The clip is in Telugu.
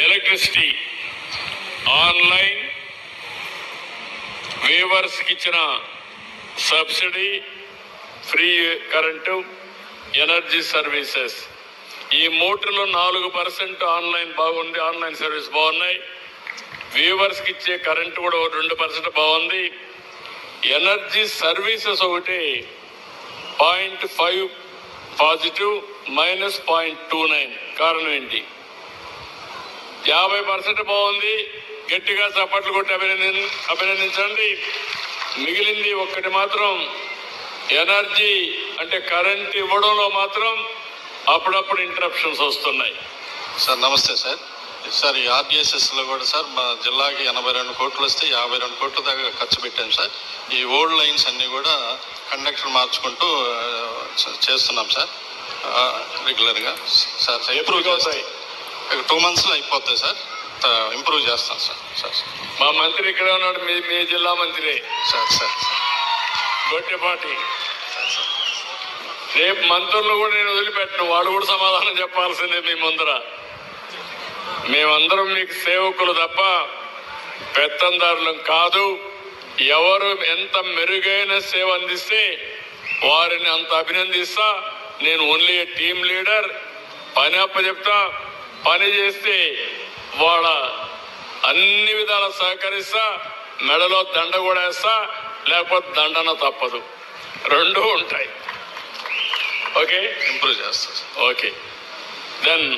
ఎలక్ట్రిసిటీ ఆన్లైన్ వేవర్స్కి ఇచ్చిన subsidy, free current, energy services ఈ మూటలో 4% ఆన్లైన్ బాగుంది, ఆన్లైన్ సర్వీస్ బాగున్నాయి. వీవర్స్కి ఇచ్చే కరెంటు కూడా 2% బాగుంది. ఎనర్జీ సర్వీసెస్ ఒకటి 0.5 పాజిటివ్ -0.29. కారణం ఏంటి? 50% బాగుంది. గట్టిగా చప్పట్లు కొట్టి అభినందించండి. మిగిలింది ఒక్కటి మాత్రం ఎనర్జీ అంటే కరెంట్ ఇవ్వడంలో మాత్రం అప్పుడప్పుడు ఇంటరప్షన్స్ వస్తున్నాయి. సార్ నమస్తే సార్. సార్ ఈ ఆర్డిఎస్ఎస్లో కూడా సార్ మా జిల్లాకి 82 కోట్లు వస్తే 52 కోట్ల దాకా ఖర్చు పెట్టాం సార్. ఈ ఓల్డ్ లైన్స్ అన్నీ కూడా కండక్టర్ మార్చుకుంటూ చేస్తున్నాం సార్ రెగ్యులర్గా. సార్ ఇంప్రూవ్ అవుతాయి. 2 monthsలో అయిపోతాయి సార్. ఇంప్రూవ్ చేస్తాం సార్. సార్ మా మంత్రి ఇక్కడ ఉన్నాడు, మీ జిల్లా మంత్రి సార్. సార్ గొట్టెపాటి. రేపు మంత్రులు కూడా నేను వదిలిపెట్టను, వాడు కూడా సమాధానం చెప్పాల్సిందే మీ ముందర. మేమందరం మీకు సేవకులు తప్ప పెత్తందారులం కాదు. ఎవరు ఎంత మెరుగైన సేవ అందిస్తే వారిని అంత అభినందిస్తా. నేను ఓన్లీ టీమ్ లీడర్. పని అప్పచెప్తా, పని చేస్తే వాళ్ళ అన్ని విధాల సహకరిస్తా. మెడలో దండ కూడా వేస్తా, లేకపోతే దండన తప్పదు. 2 ఉంటాయి. ఓకే, ఇంప్రూవ్ చేస్తా. ఓకే. దెన్